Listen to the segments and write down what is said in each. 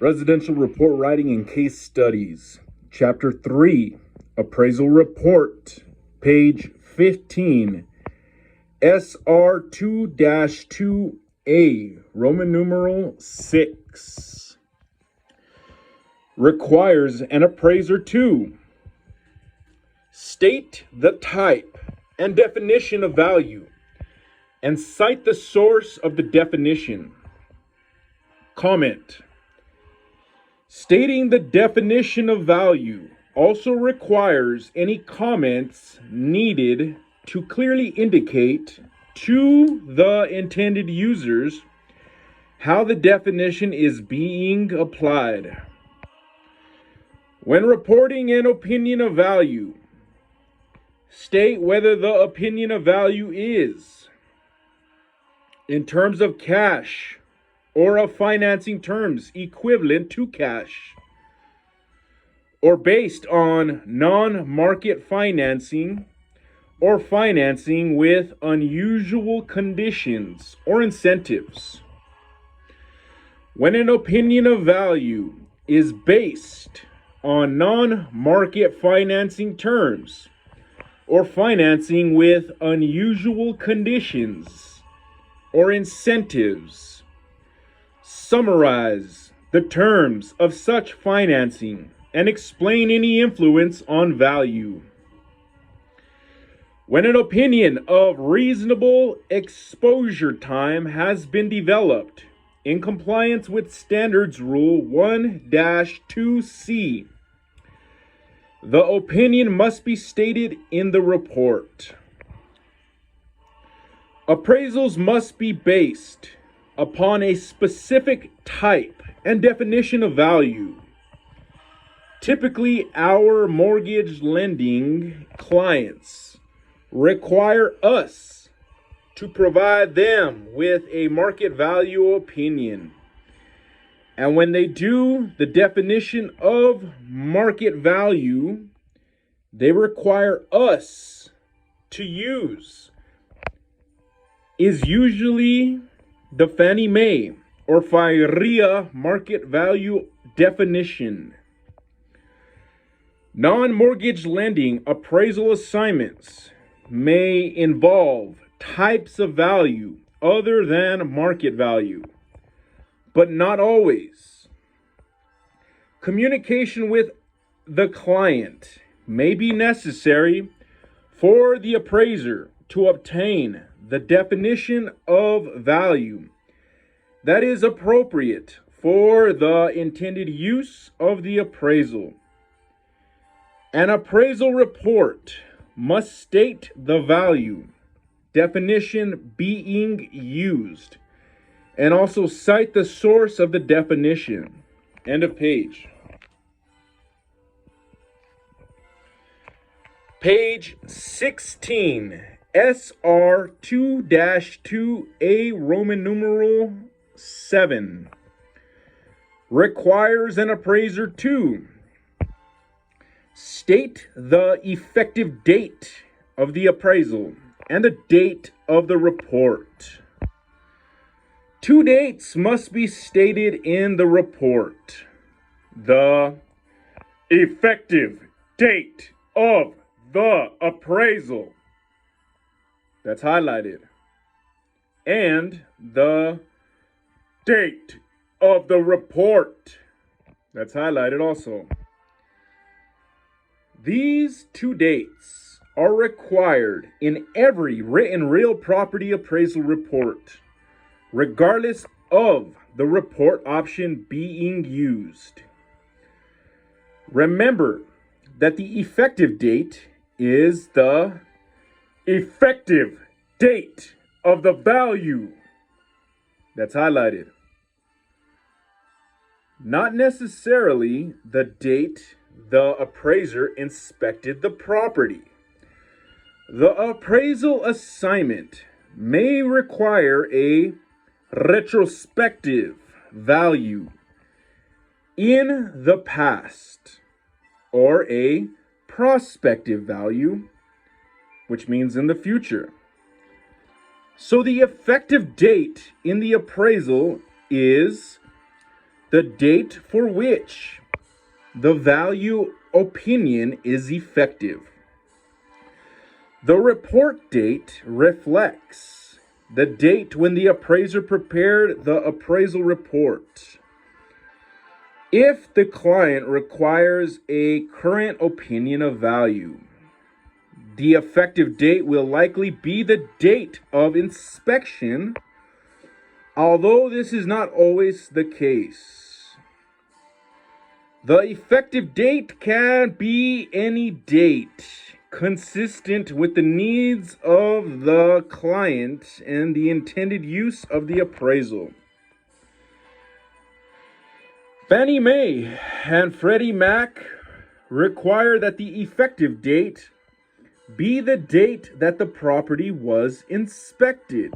Residential Report Writing and Case Studies, Chapter 3, Appraisal Report, page 15, SR 2-2A, Roman numeral 6. Requires an appraiser to state the type and definition of value and cite the source of the definition. Comment. Stating the definition of value also requires any comments needed to clearly indicate to the intended users how the definition is being applied. When reporting an opinion of value, state whether the opinion of value is in terms of cash or of financing terms equivalent to cash, or based on non-market financing or financing with unusual conditions or incentives. When an opinion of value is based on non-market financing terms or financing with unusual conditions or incentives, summarize the terms of such financing and explain any influence on value. When an opinion of reasonable exposure time has been developed in compliance with Standards Rule 1-2C, the opinion must be stated in the report. Appraisals must be based upon a specific type and definition of value. Typically, our mortgage lending clients require us to provide them with a market value opinion. And when they do the definition of market value, they require us to use is usually the Fannie Mae or FIRREA market value definition. Non-mortgage lending appraisal assignments may involve types of value other than market value, but not always. Communication with the client may be necessary for the appraiser to obtain the definition of value that is appropriate for the intended use of the appraisal. An appraisal report must state the value definition being used and also cite the source of the definition. End of page. Page 16. SR 2-2A, Roman numeral 7, requires an appraiser to state the effective date of the appraisal and the date of the report. Two dates must be stated in the report: the effective date of the appraisal, that's highlighted, and the date of the report, that's highlighted also. These two dates are required in every written real property appraisal report, regardless of the report option being used. Remember that the effective date is the effective date of the value, that's highlighted, not necessarily the date the appraiser inspected the property. The appraisal assignment may require a retrospective value in the past or a prospective value, which means in the future. So the effective date in the appraisal is the date for which the value opinion is effective. The report date reflects the date when the appraiser prepared the appraisal report. If the client requires a current opinion of value, the effective date will likely be the date of inspection, although this is not always the case. The effective date can be any date consistent with the needs of the client and the intended use of the appraisal. Fannie Mae and Freddie Mac require that the effective date be the date that the property was inspected.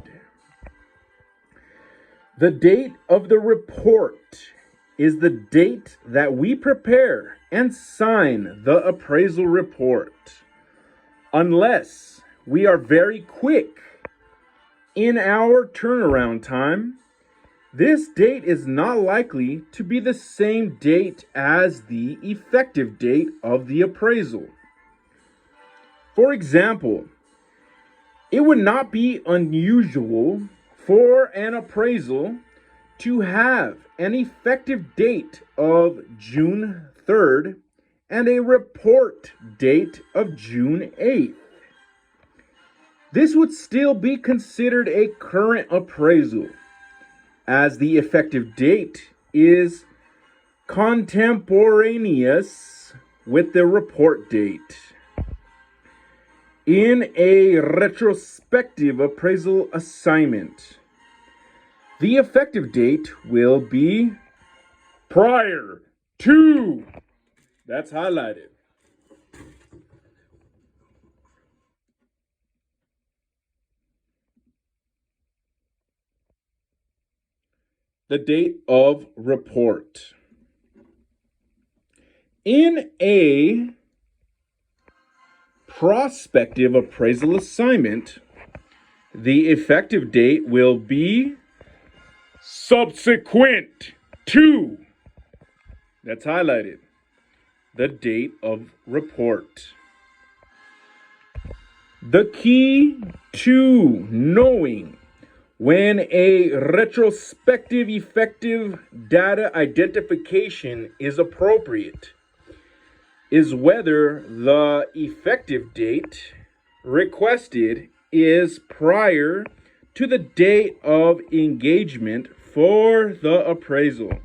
The date of the report is the date that we prepare and sign the appraisal report. Unless we are very quick in our turnaround time, this date is not likely to be the same date as the effective date of the appraisal. For example, it would not be unusual for an appraisal to have an effective date of June 3rd and a report date of June 8th. This would still be considered a current appraisal, as the effective date is contemporaneous with the report date. In a retrospective appraisal assignment, the effective date will be prior to. That's highlighted. The date of report. In a prospective appraisal assignment, the effective date will be subsequent to. That's highlighted. The date of report. The key to knowing when a retrospective effective data identification is appropriate is whether the effective date requested is prior to the date of engagement for the appraisal.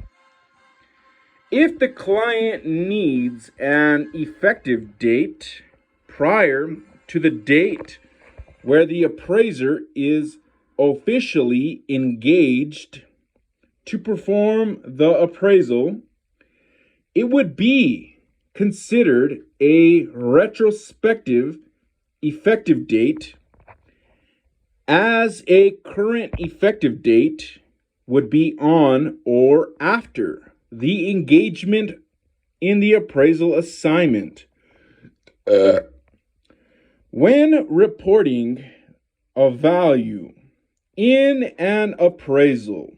If the client needs an effective date prior to the date where the appraiser is officially engaged to perform the appraisal, it would be considered a retrospective effective date, as a current effective date would be on or after the engagement in the appraisal assignment. When reporting a value in an appraisal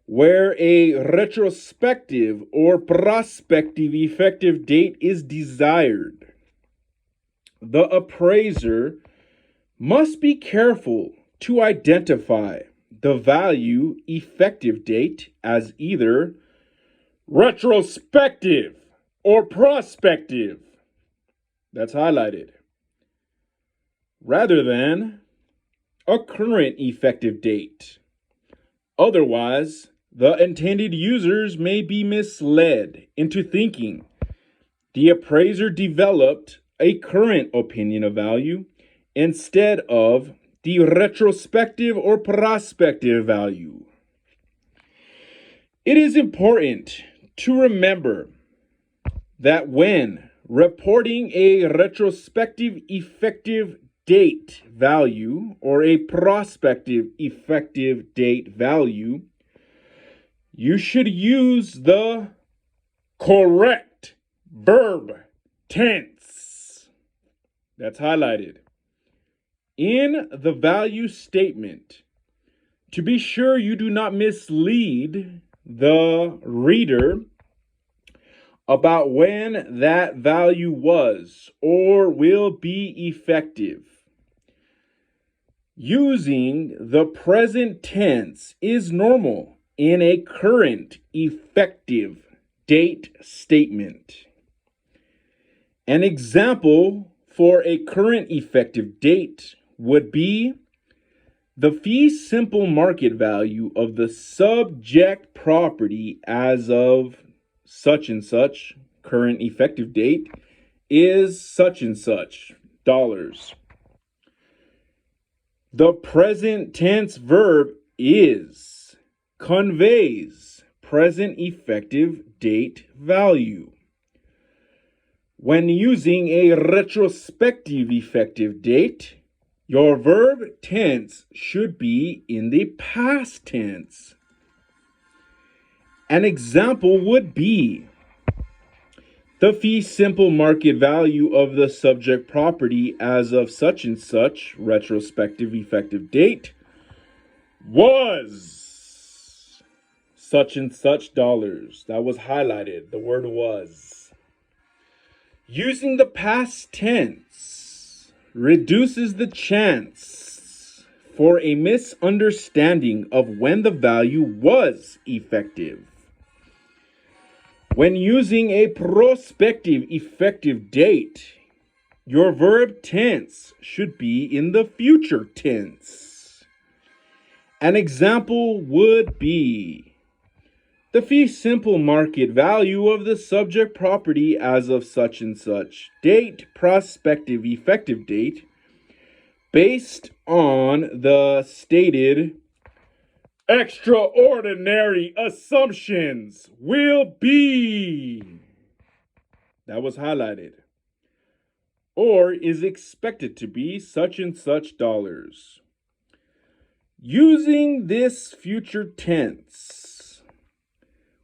where a retrospective or prospective effective date is desired, the appraiser must be careful to identify the value effective date as either retrospective or prospective. That's highlighted. Rather than a current effective date. Otherwise, the intended users may be misled into thinking the appraiser developed a current opinion of value instead of the retrospective or prospective value. It is important to remember that when reporting a retrospective effective date value or a prospective effective date value, you should use the correct verb tense. That's highlighted in the value statement. To be sure you do not mislead the reader about when that value was or will be effective. Using the present tense is normal in a current effective date statement. An example for a current effective date would be the fee simple market value of the subject property as of such and such, current effective date, is such and such dollars. The present tense verb is conveys present effective date value. When using a retrospective effective date, your verb tense should be in the past tense. An example would be the fee simple market value of the subject property as of such and such retrospective effective date was such and such dollars. That was highlighted. The word was. Using the past tense reduces the chance for a misunderstanding of when the value was effective. When using a prospective effective date, your verb tense should be in the future tense. An example would be the fee simple market value of the subject property as of such and such date, prospective effective date, based on the stated extraordinary assumptions will be. That was highlighted. Or is expected to be such and such dollars. Using this future tense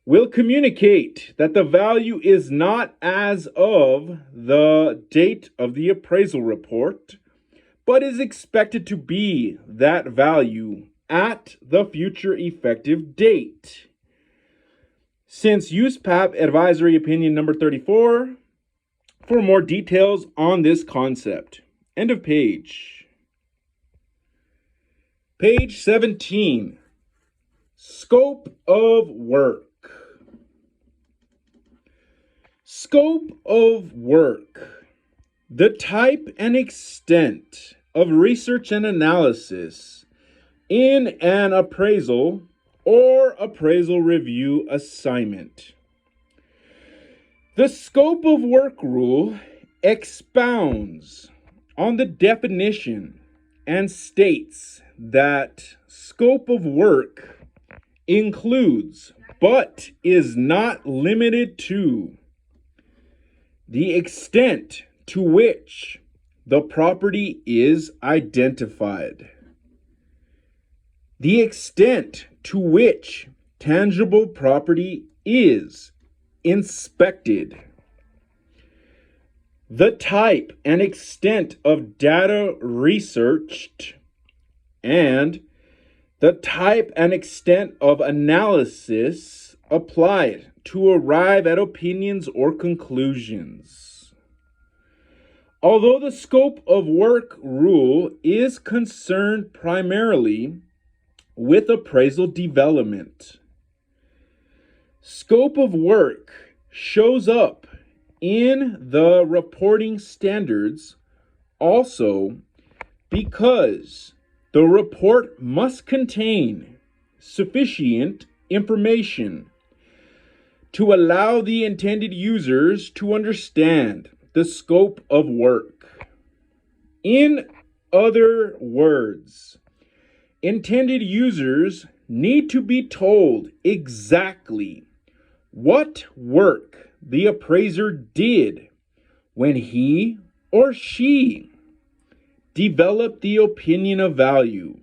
will communicate that the value is not as of the date of the appraisal report, but is expected to be that value at the future effective date. Since USPAP Advisory Opinion number 34 for more details on this concept. End of page. Page 17. Scope of work. Scope of work. The type and extent of research and analysis in an appraisal or appraisal review assignment. The scope of work rule expounds on the definition and states that scope of work includes, but is not limited to, the extent to which the property is identified, the extent to which tangible property is inspected, the type and extent of data researched, and the type and extent of analysis applied to arrive at opinions or conclusions. Although the scope of work rule is concerned primarily with appraisal development, scope of work shows up in the reporting standards also because the report must contain sufficient information to allow the intended users to understand the scope of work. In other words, intended users need to be told exactly what work the appraiser did when he or she developed the opinion of value.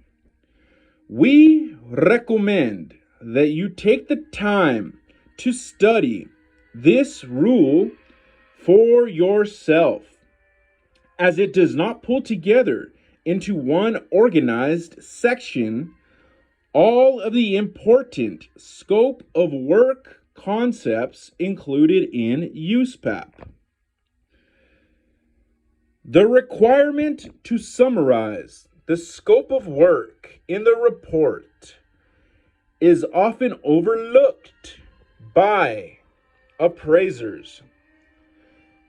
We recommend that you take the time to study this rule for yourself, as it does not pull together into one organized section all of the important scope of work concepts included in USPAP. The requirement to summarize the scope of work in the report is often overlooked by appraisers.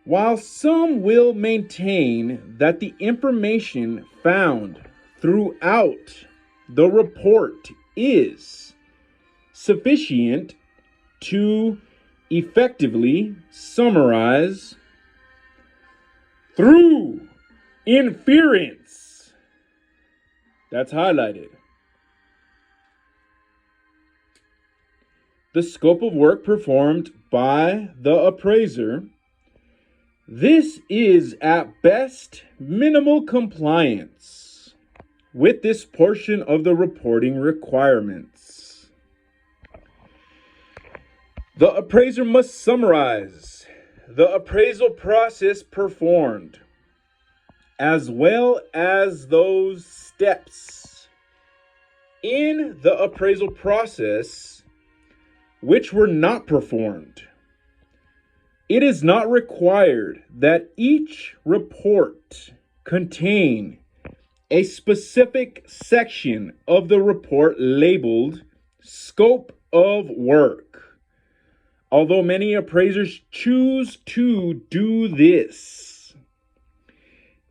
While some will maintain that the information found throughout the report is sufficient to effectively summarize through inference. That's highlighted. The scope of work performed by the appraiser. This is at best minimal compliance with this portion of the reporting requirements. The appraiser must summarize the appraisal process performed, as well as those steps in the appraisal process which were not performed. It is not required that each report contain a specific section of the report labeled Scope of Work, although many appraisers choose to do this.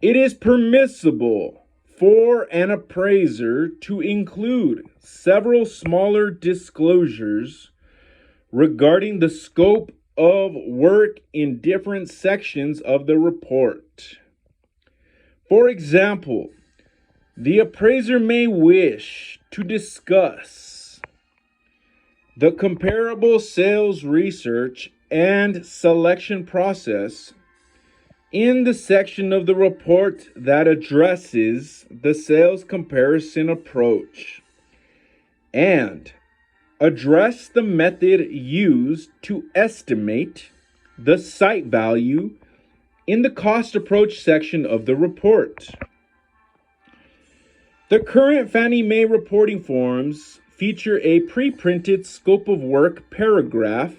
It is permissible for an appraiser to include several smaller disclosures regarding the scope of work in different sections of the report. For example, the appraiser may wish to discuss the comparable sales research and selection process in the section of the report that addresses the sales comparison approach, and address the method used to estimate the site value in the cost approach section of the report. The current Fannie Mae reporting forms feature a pre-printed scope of work paragraph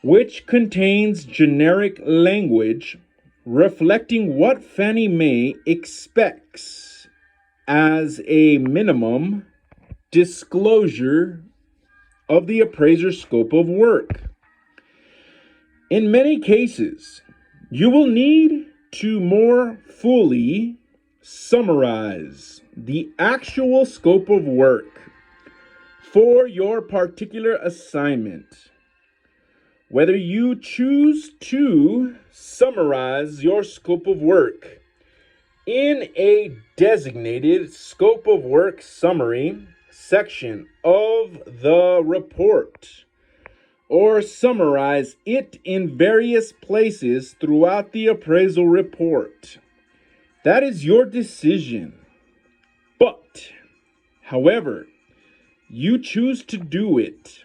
which contains generic language reflecting what Fannie Mae expects as a minimum disclosure of the appraiser's scope of work. In many cases, you will need to more fully summarize the actual scope of work for your particular assignment. Whether you choose to summarize your scope of work in a designated scope of work summary section of the report, or summarize it in various places throughout the appraisal report, that is your decision. But, however you choose to do it,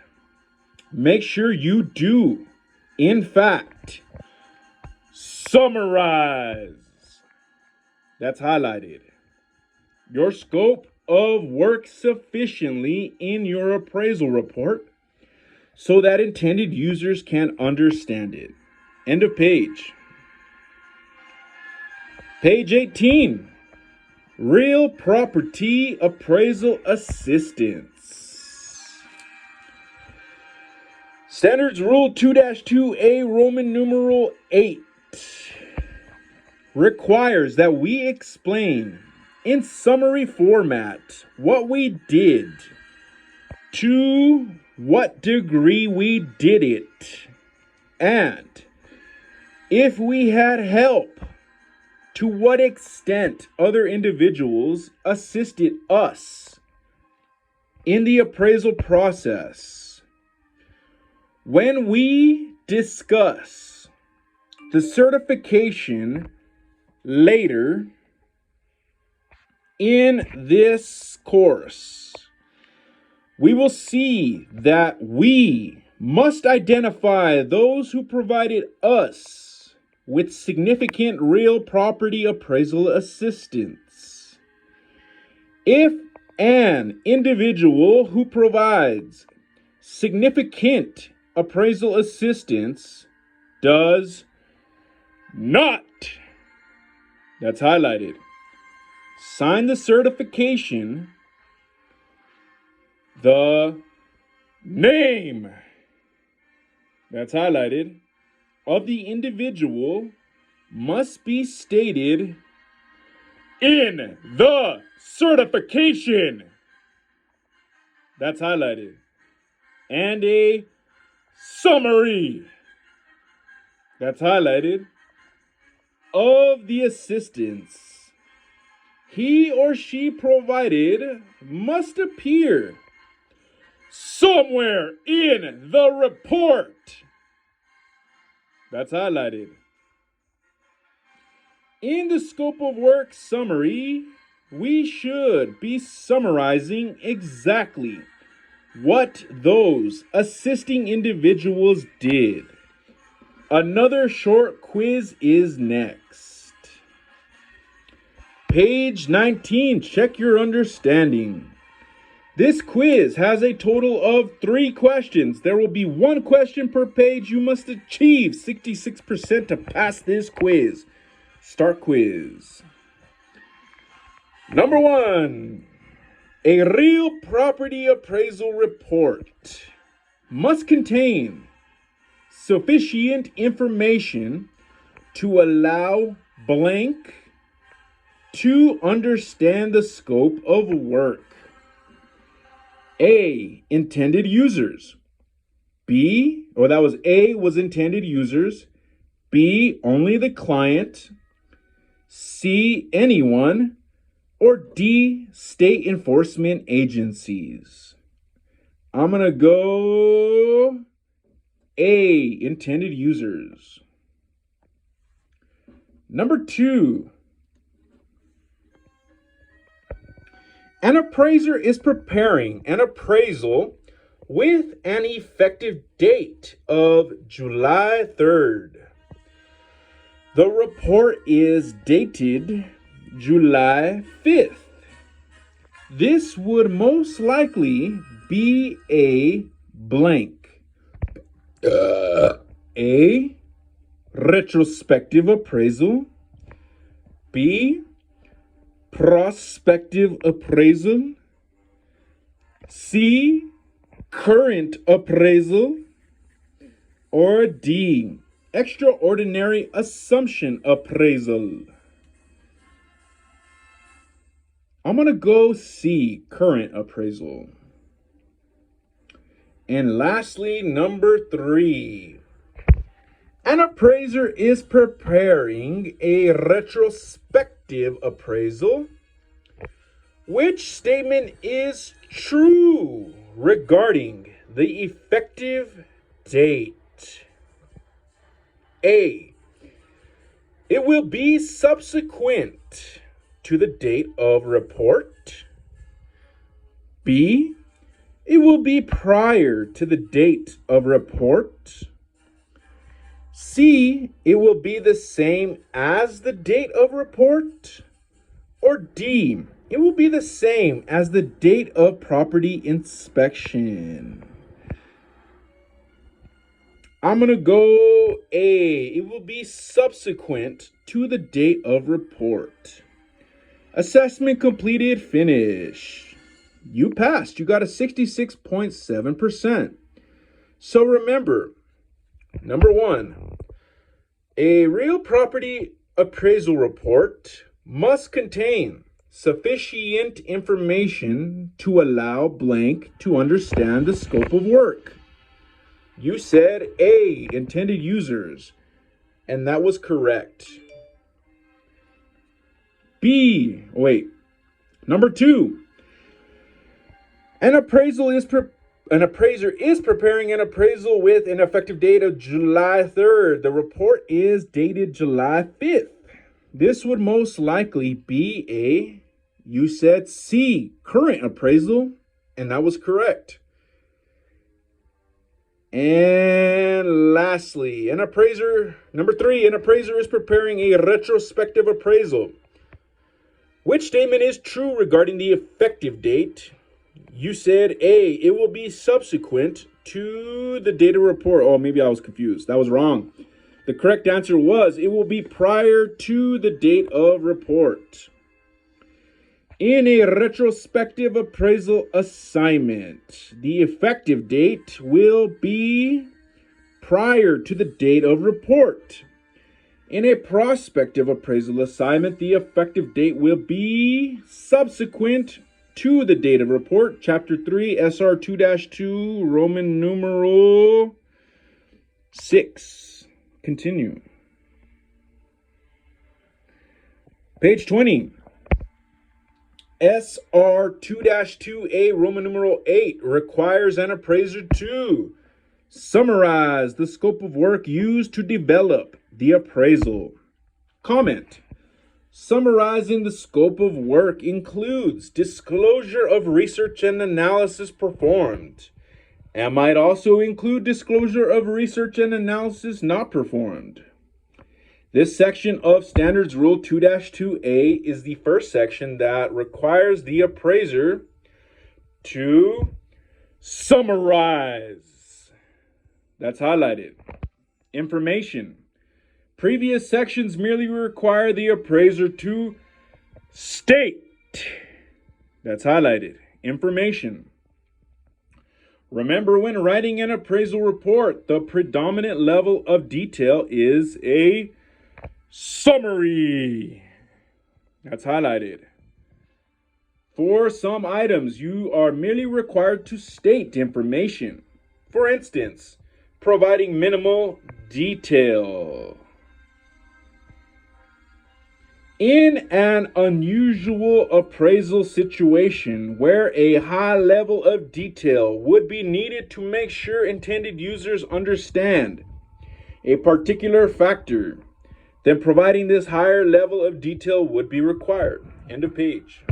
make sure you do, in fact, summarize. That's highlighted. Your scope of work sufficiently in your appraisal report so that intended users can understand it. End of page. Page 18. Real Property Appraisal Assistance. Standards Rule 2-2A Roman numeral 8 requires that we explain in summary format what we did, to what degree we did it, and if we had help, to what extent other individuals assisted us in the appraisal process. When we discuss the certification later in this course, we will see that we must identify those who provided us with significant real property appraisal assistance. If An individual who provides significant appraisal assistance does not. That's highlighted. Sign the certification. The name. That's highlighted. Of the individual must be stated in the certification. That's highlighted. And a summary. That's highlighted. Of the assistance he or she provided must appear somewhere in the report. That's highlighted. In the scope of work summary, we should be summarizing exactly what those assisting individuals did. Another short quiz is next. Page 19, check your understanding. This quiz has a total of 3 questions. There will be 1 question per page. You must achieve 66% to pass this quiz. Start quiz. Number 1. A real property appraisal report must contain sufficient information to allow blank to understand the scope of work. A, intended users. B, that was A, was intended users. B, only the client. C, anyone. Or D, state enforcement agencies. I'm going to go A, intended users. Number 2. An appraiser is preparing an appraisal with an effective date of July 3rd. The report is dated July 5th. This would most likely be a blank. A, retrospective appraisal. B, prospective appraisal. C, current appraisal. Or D, extraordinary assumption appraisal. I'm going to go C, current appraisal. And lastly, number 3. An appraiser is preparing a retrospective appraisal. Which statement is true regarding the effective date? A, it will be subsequent to the date of report. B, it will be prior to the date of report. C, it will be the same as the date of report. Or D, it will be the same as the date of property inspection. I'm going to go A, it will be subsequent to the date of report. Assessment completed, finish. You passed. You got a 66.7%. So remember, number 1, a real property appraisal report must contain sufficient information to allow blank to understand the scope of work. You said A, intended users, and that was correct. Number 2. An appraiser is preparing an appraisal with an effective date of July 3rd. The report is dated July 5th. This would most likely be a, you said C, current appraisal, and that was correct. And lastly, number 3, an appraiser is preparing a retrospective appraisal. Which statement is true regarding the effective date? You said A, it will be subsequent to the date of report. Oh, maybe I was confused. That was wrong. The correct answer was it will be prior to the date of report. In a retrospective appraisal assignment, the effective date will be prior to the date of report. In a prospective appraisal assignment, the effective date will be subsequent to the date of report. Chapter 3, SR 2-2, Roman numeral 6. Continue. Page 20. SR 2-2A, Roman numeral 8, requires an appraiser to summarize the scope of work used to develop the appraisal. Comment. Summarizing the scope of work includes disclosure of research and analysis performed, and might also include disclosure of research and analysis not performed. This section of Standards Rule 2-2A is the first section that requires the appraiser to summarize. That's highlighted. Information. Previous sections merely require the appraiser to state. That's highlighted. Information. Remember, when writing an appraisal report, the predominant level of detail is a summary. That's highlighted. For some items, you are merely required to state information. For instance, providing minimal detail. In an unusual appraisal situation where a high level of detail would be needed to make sure intended users understand a particular factor, then providing this higher level of detail would be required. End of page.